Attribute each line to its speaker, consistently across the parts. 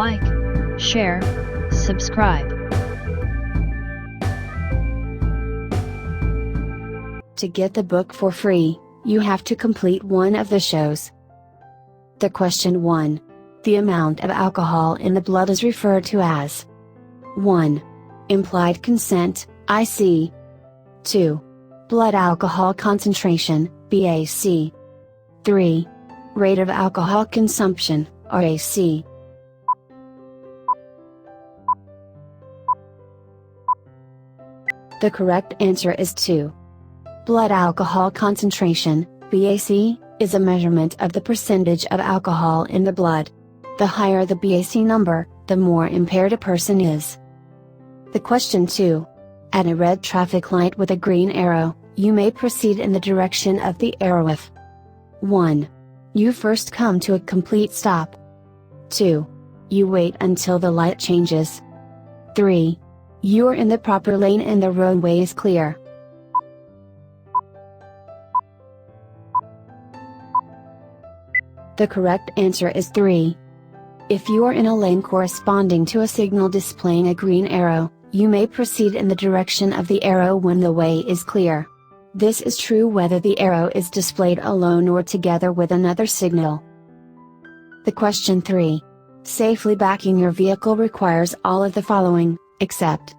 Speaker 1: like, share, subscribe.
Speaker 2: To get the book for free, you have to complete one of the shows. The question 1. The amount of alcohol in the blood is referred to as 1. Implied consent, IC. 2. Blood alcohol concentration, BAC. 3. Rate of alcohol consumption, RAC. The correct answer is 2. Blood alcohol concentration, BAC, is a measurement of the percentage of alcohol in the blood. The higher the BAC number, the more impaired a person is. The question 2. At a red traffic light with a green arrow, you may proceed in the direction of the arrow if 1. You first come to a complete stop. 2. You wait until the light changes. 3. You are in the proper lane and the roadway is clear. The correct answer is 3. If you are in a lane corresponding to a signal displaying a green arrow, you may proceed in the direction of the arrow when the way is clear. This is true whether the arrow is displayed alone or together with another signal. The question 3. Safely backing your vehicle requires all of the following, except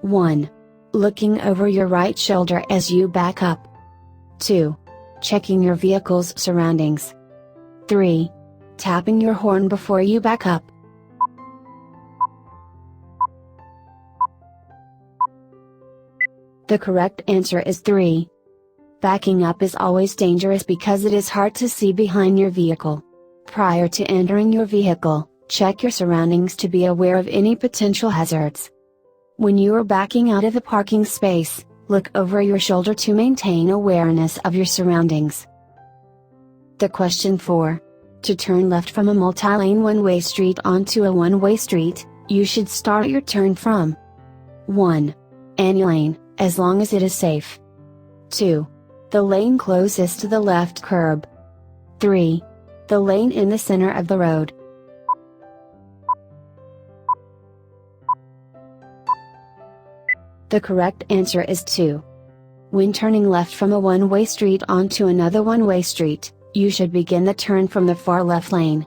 Speaker 2: 1. Looking over your right shoulder as you back up. 2. Checking your vehicle's surroundings. 3. Tapping your horn before you back up. The correct answer is 3. Backing up is always dangerous because it is hard to see behind your vehicle. Prior to entering your vehicle, check your surroundings to be aware of any potential hazards. When you are backing out of a parking space, look over your shoulder to maintain awareness of your surroundings. The question 4. To turn left from a multi-lane one-way street onto a one-way street, you should start your turn from 1. Any lane, as long as it is safe. 2. The lane closest to the left curb. 3. The lane in the center of the road. The correct answer is 2. When turning left from a one-way street onto another one-way street, you should begin the turn from the far left lane.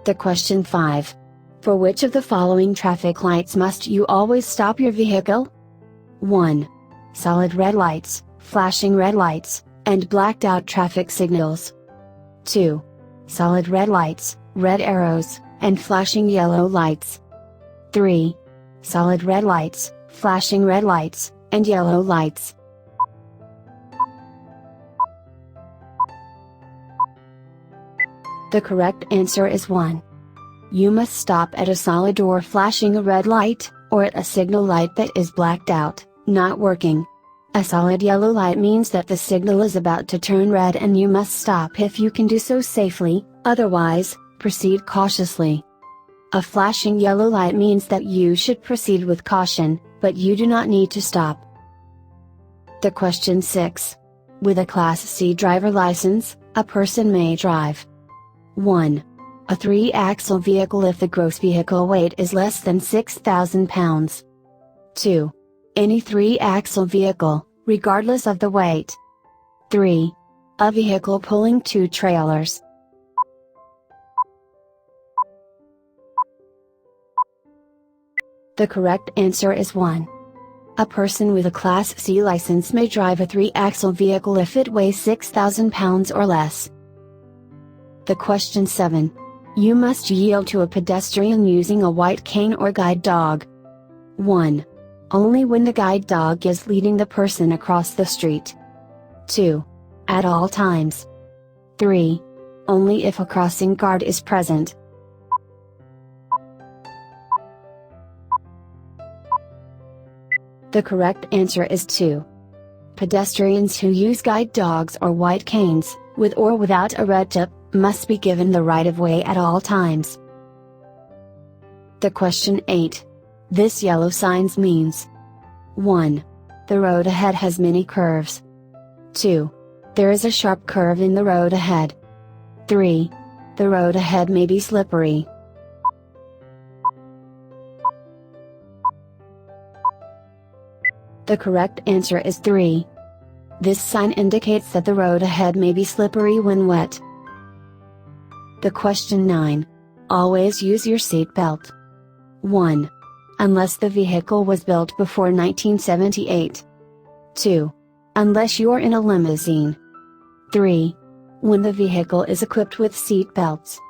Speaker 2: The question 5. For which of the following traffic lights must you always stop your vehicle? 1. Solid red lights, flashing red lights, and blacked out traffic signals. 2. Solid red lights, red arrows, and flashing yellow lights. 3. Solid red lights, flashing red lights, and yellow lights. The correct answer is 1. You must stop at a solid or flashing a red light, or at a signal light that is blacked out, not working. A solid yellow light means that the signal is about to turn red and you must stop if you can do so safely, otherwise, proceed cautiously. A flashing yellow light means that you should proceed with caution, but you do not need to stop. The question 6. With a Class C driver license, a person may drive 1. A 3-axle vehicle if the gross vehicle weight is less than 6,000 pounds. 2. Any 3-axle vehicle, regardless of the weight. 3. A vehicle pulling 2 trailers. The correct answer is 1. A person with a Class C license may drive a 3-axle vehicle if it weighs 6,000 pounds or less. The question 7. You must yield to a pedestrian using a white cane or guide dog. 1. Only when the guide dog is leading the person across the street. 2. At all times. 3. Only if a crossing guard is present. The correct answer is 2. Pedestrians who use guide dogs or white canes, with or without a red tip, must be given the right of way at all times. The question 8. This yellow signs means 1. The road ahead has many curves. 2. There is a sharp curve in the road ahead. 3. The road ahead may be slippery. The correct answer is 3. This sign indicates that the road ahead may be slippery when wet. The question 9. Always use your seat belt. 1. Unless the vehicle was built before 1978. 2. Unless you're in a limousine. 3. When the vehicle is equipped with seat belts.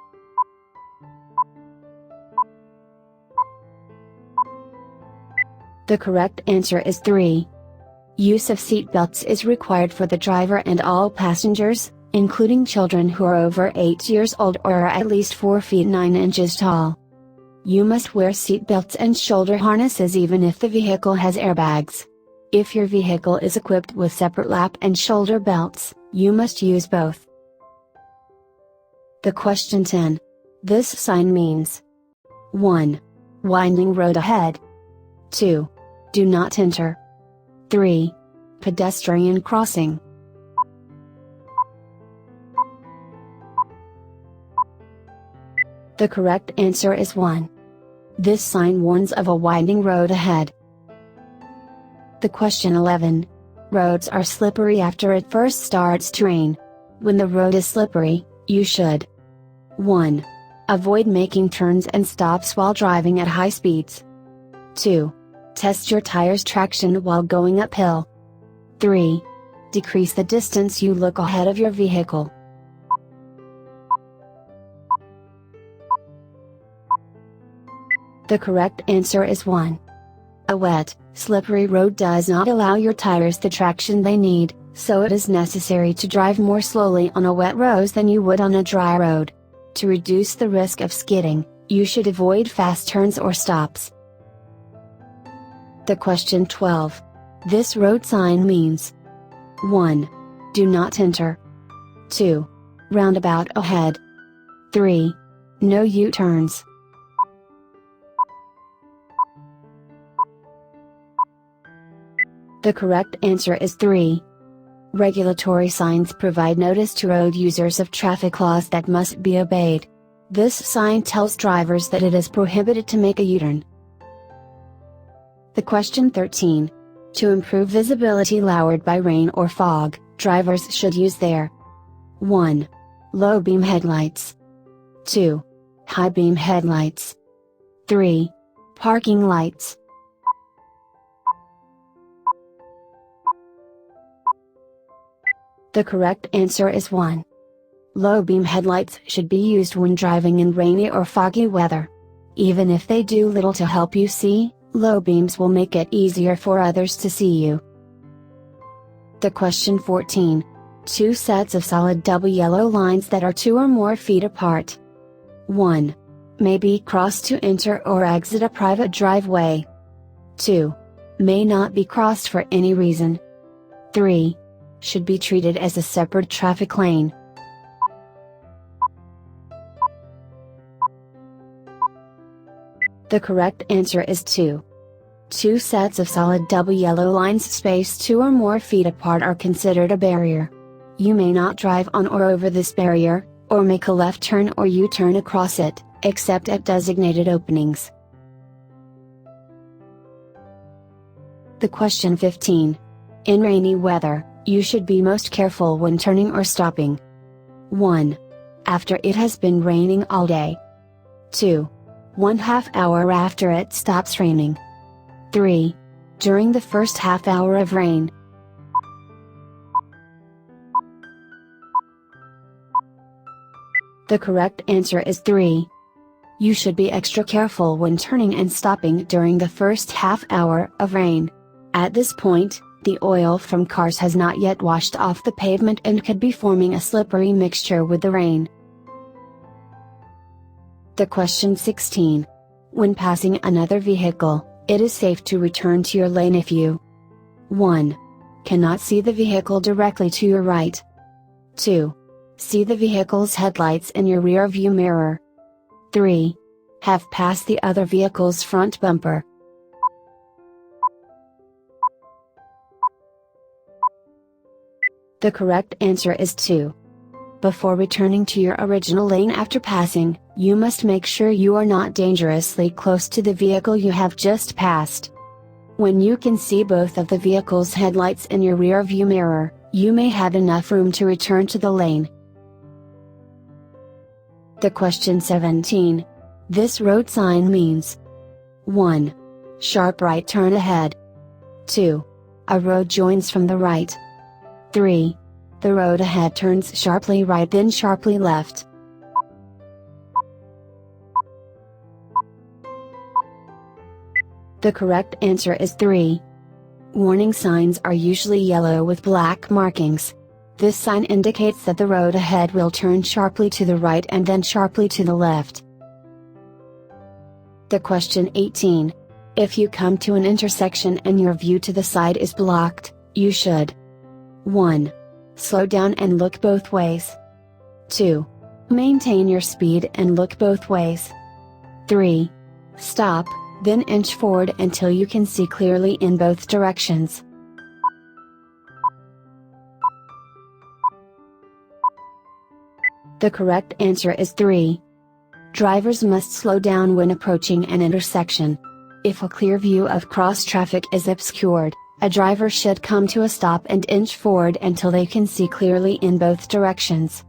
Speaker 2: The correct answer is 3. Use of seat belts is required for the driver and all passengers, including children who are over 8 years old or are at least 4 feet 9 inches tall. You must wear seat belts and shoulder harnesses even if the vehicle has airbags. If your vehicle is equipped with separate lap and shoulder belts, you must use both. The question 10. This sign means 1. Winding road ahead. 2. Do not enter. 3. Pedestrian crossing. The correct answer is 1. This sign warns of a winding road ahead. The question 11. Roads are slippery after it first starts to rain. When the road is slippery, you should 1. Avoid making turns and stops while driving at high speeds. 2. Test your tires' traction while going uphill. 3. Decrease the distance you look ahead of your vehicle. The correct answer is 1. A wet, slippery road does not allow your tires the traction they need, so it is necessary to drive more slowly on a wet road than you would on a dry road. To reduce the risk of skidding, you should avoid fast turns or stops. The question 12. This road sign means 1. Do not enter. 2. Roundabout ahead. 3. No U-turns. The correct answer is 3. Regulatory signs provide notice to road users of traffic laws that must be obeyed. This sign tells drivers that it is prohibited to make a U-turn. The question 13. To improve visibility lowered by rain or fog, drivers should use their 1. Low beam headlights. 2. High beam headlights. 3. Parking lights. The correct answer is 1. Low beam headlights should be used when driving in rainy or foggy weather. Even if they do little to help you see, low beams will make it easier for others to see you. The question 14. 2 sets of solid double yellow lines that are 2 or more feet apart. 1. May be crossed to enter or exit a private driveway. 2. May not be crossed for any reason. 3. Should be treated as a separate traffic lane. The correct answer is 2. 2 sets of solid double yellow lines spaced 2 or more feet apart are considered a barrier. You may not drive on or over this barrier, or make a left turn or U-turn across it, except at designated openings. The question 15. In rainy weather, you should be most careful when turning or stopping. 1. After it has been raining all day. 2. 1/2 hour after it stops raining. 3. During the first half hour of rain. The correct answer is 3. You should be extra careful when turning and stopping during the first half hour of rain. At this point, the oil from cars has not yet washed off the pavement and could be forming a slippery mixture with the rain. The question 16. When passing another vehicle, it is safe to return to your lane if you 1. Cannot see the vehicle directly to your right. 2. See the vehicle's headlights in your rear view mirror. 3. Have passed the other vehicle's front bumper. The correct answer is 2. Before returning to your original lane after passing, you must make sure you are not dangerously close to the vehicle you have just passed. When you can see both of the vehicle's headlights in your rear view mirror, you may have enough room to return to the lane. The question 17. This road sign means 1. Sharp right turn ahead. 2. A road joins from the right. 3. The road ahead turns sharply right then sharply left. The correct answer is 3. Warning signs are usually yellow with black markings. This sign indicates that the road ahead will turn sharply to the right and then sharply to the left. The question 18. If you come to an intersection and your view to the side is blocked, you should 1. Slow down and look both ways. 2. Maintain your speed and look both ways. 3. Stop, then inch forward until you can see clearly in both directions. The correct answer is 3. Drivers must slow down when approaching an intersection. If a clear view of cross traffic is obscured, a driver should come to a stop and inch forward until they can see clearly in both directions.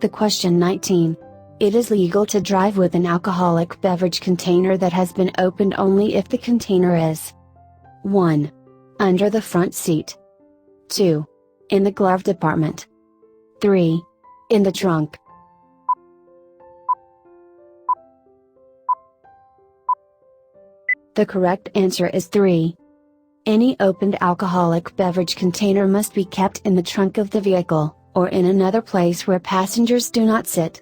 Speaker 2: The question 19. It is legal to drive with an alcoholic beverage container that has been opened only if the container is 1. Under the front seat. 2. In the glove compartment. 3. In the trunk. The correct answer is 3. Any opened alcoholic beverage container must be kept in the trunk of the vehicle, or in another place where passengers do not sit.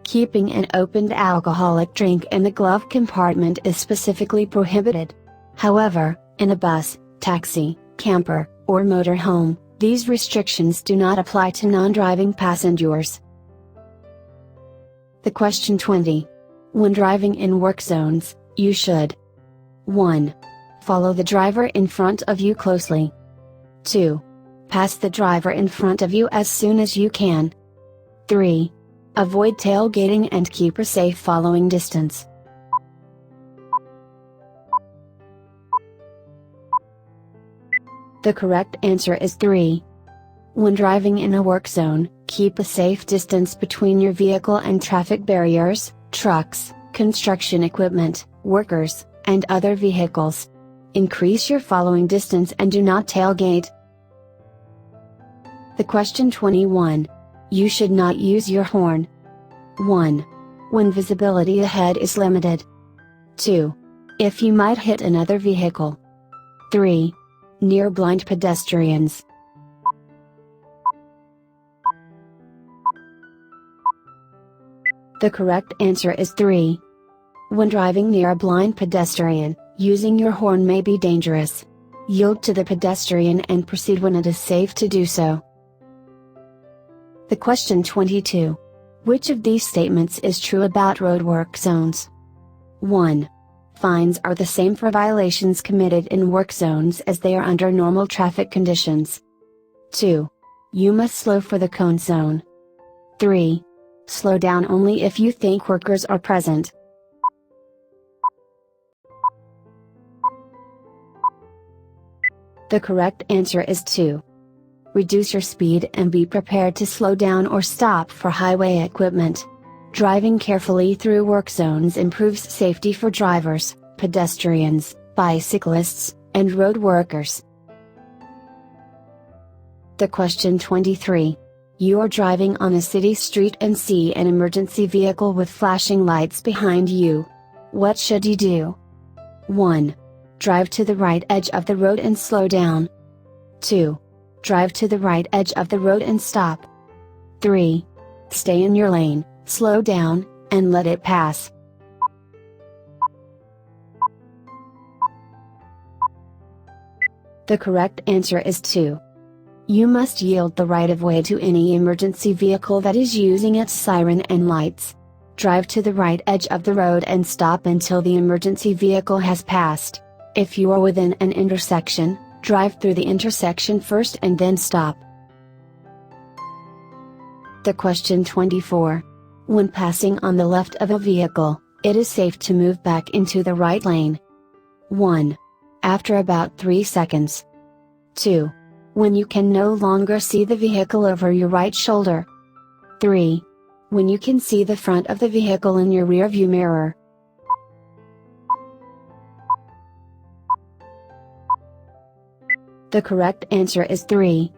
Speaker 2: Keeping an opened alcoholic drink in the glove compartment is specifically prohibited. However, in a bus, taxi, camper, or motorhome, these restrictions do not apply to non-driving passengers. The question 20. When driving in work zones, you should 1. Follow the driver in front of you closely. 2. Pass the driver in front of you as soon as you can. 3. Avoid tailgating and keep a safe following distance. The correct answer is 3. When driving in a work zone, keep a safe distance between your vehicle and traffic barriers, trucks, construction equipment, workers, and other vehicles. Increase your following distance and do not tailgate. The question 21. You should not use your horn. 1. When visibility ahead is limited. 2. If you might hit another vehicle. 3. Near blind pedestrians. The correct answer is 3. When driving near a blind pedestrian, using your horn may be dangerous. Yield to the pedestrian and proceed when it is safe to do so. The question 22. Which of these statements is true about road work zones? 1. Fines are the same for violations committed in work zones as they are under normal traffic conditions. 2. You must slow for the cone zone. 3. Slow down only if you think workers are present. The correct answer is 2. Reduce your speed and be prepared to slow down or stop for highway equipment. Driving carefully through work zones improves safety for drivers, pedestrians, bicyclists, and road workers. The question 23. You are driving on a city street and see an emergency vehicle with flashing lights behind you. What should you do? 1. Drive to the right edge of the road and slow down. 2. Drive to the right edge of the road and stop. 3. Stay in your lane, slow down, and let it pass. The correct answer is 2. You must yield the right of way to any emergency vehicle that is using its siren and lights. Drive to the right edge of the road and stop until the emergency vehicle has passed. If you are within an intersection, drive through the intersection first and then stop. The question 24. When passing on the left of a vehicle, it is safe to move back into the right lane. 1. After about 3 seconds. 2. When you can no longer see the vehicle over your right shoulder. 3. When you can see the front of the vehicle in your rearview mirror. The correct answer is 3.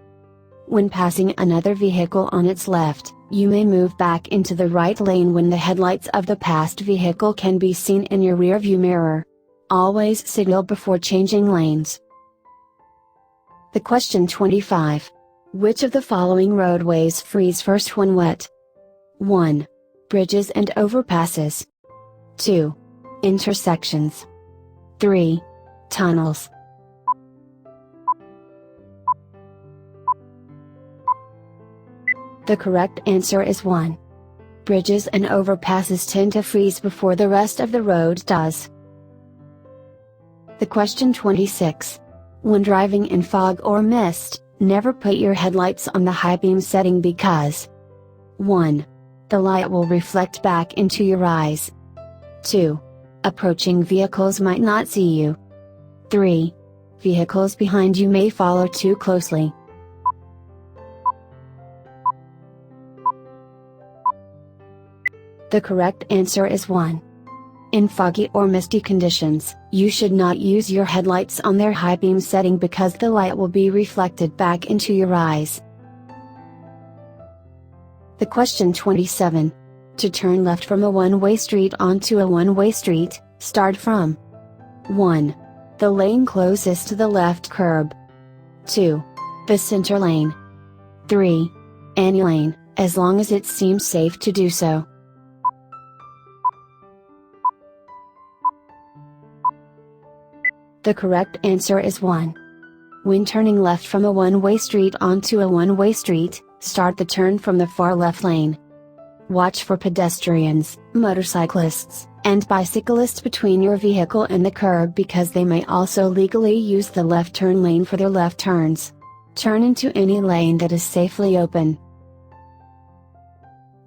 Speaker 2: When passing another vehicle on its left, you may move back into the right lane when the headlights of the passed vehicle can be seen in your rearview mirror. Always signal before changing lanes. The question 25. Which of the following roadways freeze first when wet? 1. Bridges and overpasses. 2. Intersections. 3. Tunnels. The correct answer is 1. Bridges and overpasses tend to freeze before the rest of the road does. The question 26. When driving in fog or mist, never put your headlights on the high beam setting because 1. The light will reflect back into your eyes. 2. Approaching vehicles might not see you. 3. Vehicles behind you may follow too closely. The correct answer is 1. In foggy or misty conditions, you should not use your headlights on their high beam setting because the light will be reflected back into your eyes. The question 27. To turn left from a one-way street onto a one-way street, start from 1. The lane closest to the left curb. 2. The center lane. 3. Any lane, as long as it seems safe to do so. The correct answer is 1. When turning left from a one-way street onto a one-way street, start the turn from the far left lane. Watch for pedestrians, motorcyclists, and bicyclists between your vehicle and the curb because they may also legally use the left turn lane for their left turns. Turn into any lane that is safely open.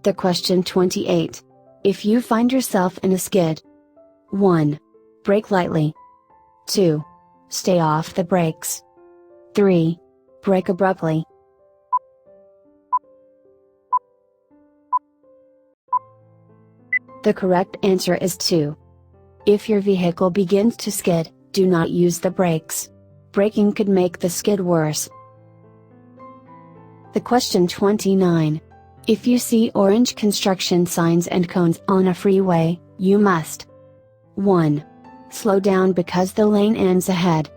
Speaker 2: The question 28. If you find yourself in a skid. 1. Brake lightly. 2. Stay off the brakes. 3. Brake abruptly. The correct answer is 2. If your vehicle begins to skid, do not use the brakes. Braking could make the skid worse. The question 29. If you see orange construction signs and cones on a freeway, you must 1. Slow down because the lane ends ahead.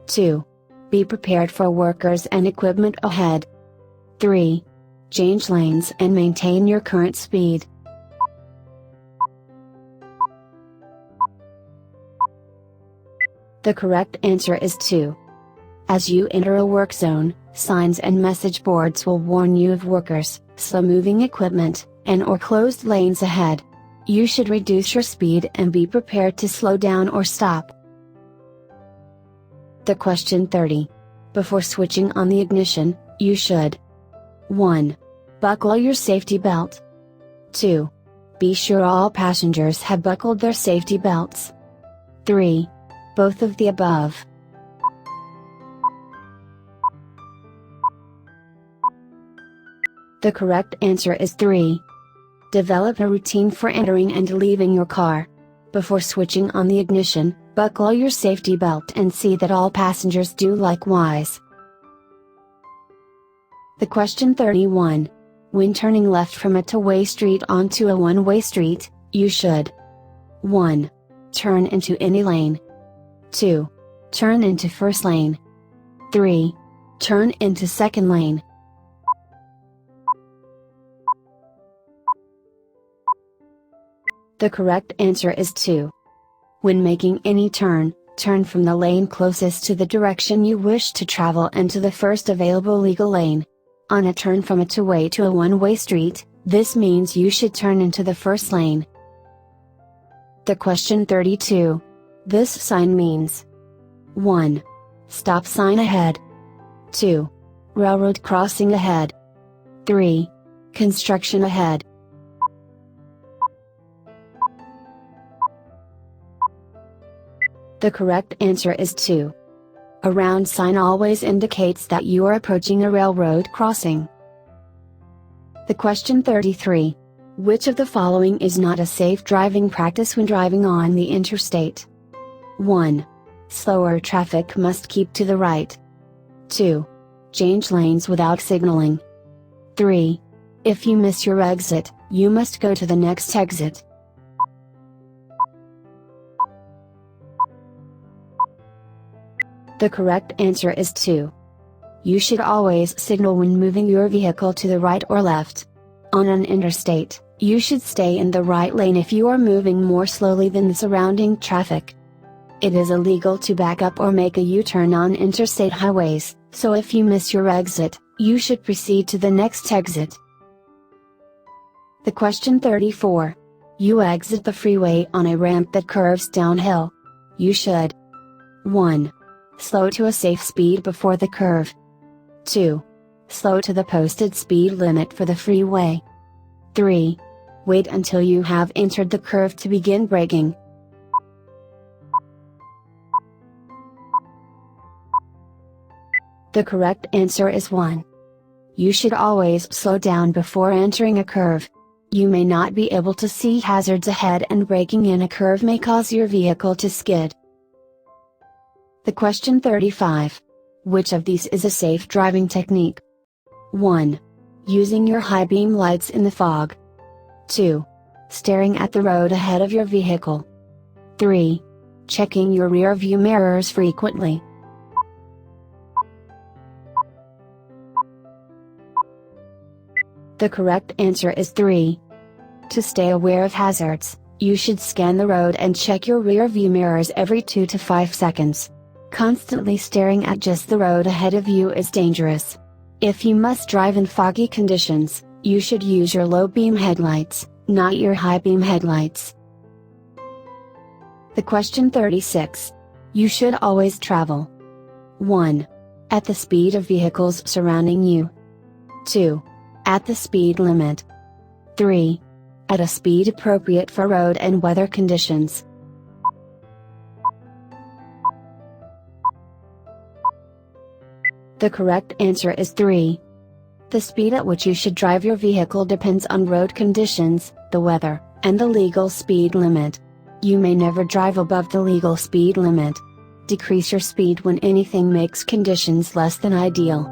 Speaker 2: 2. Be prepared for workers and equipment ahead. 3. Change lanes and maintain your current speed. The correct answer is 2. As you enter a work zone, signs and message boards will warn you of workers, slow-moving equipment, and/or closed lanes ahead. You should reduce your speed and be prepared to slow down or stop. The question 30. Before switching on the ignition, you should 1. Buckle your safety belt. 2. Be sure all passengers have buckled their safety belts. 3. Both of the above. The correct answer is 3. Develop a routine for entering and leaving your car. Before switching on the ignition, buckle your safety belt and see that all passengers do likewise. The question 31. When turning left from a toway street onto a one-way street, you should 1. Turn into any lane. 2. Turn into first lane. 3. Turn into second lane. The correct answer is 2. When making any turn, turn from the lane closest to the direction you wish to travel into the first available legal lane. On a turn from a two-way to a one-way street, this means you should turn into the first lane. The question 32. This sign means 1. Stop sign ahead. 2. Railroad crossing ahead. 3. Construction ahead. The correct answer is 2. A round sign always indicates that you are approaching a railroad crossing. The question 33. Which of the following is not a safe driving practice when driving on the interstate? 1. Slower traffic must keep to the right. 2. Change lanes without signaling. 3. If you miss your exit, you must go to the next exit. The correct answer is 2. You should always signal when moving your vehicle to the right or left. On an interstate, you should stay in the right lane if you are moving more slowly than the surrounding traffic. It is illegal to back up or make a U-turn on interstate highways, so if you miss your exit, you should proceed to the next exit. The question 34. You exit the freeway on a ramp that curves downhill. You should 1. Slow to a safe speed before the curve. 2. Slow to the posted speed limit for the freeway. 3. Wait until you have entered the curve to begin braking. The correct answer is 1. You should always slow down before entering a curve. You may not be able to see hazards ahead, and braking in a curve may cause your vehicle to skid. The question 35. Which of these is a safe driving technique? 1. Using your high beam lights in the fog. 2. Staring at the road ahead of your vehicle. 3. Checking your rear view mirrors frequently. The correct answer is 3. To stay aware of hazards, you should scan the road and check your rear view mirrors every 2 to 5 seconds. Constantly staring at just the road ahead of you is dangerous. If you must drive in foggy conditions, you should use your low beam headlights, not your high beam headlights. The question 36. You should always travel 1. At the speed of vehicles surrounding you. 2. At the speed limit. 3. At a speed appropriate for road and weather conditions. The correct answer is 3. The speed at which you should drive your vehicle depends on road conditions, the weather, and the legal speed limit. You may never drive above the legal speed limit. Decrease your speed when anything makes conditions less than ideal.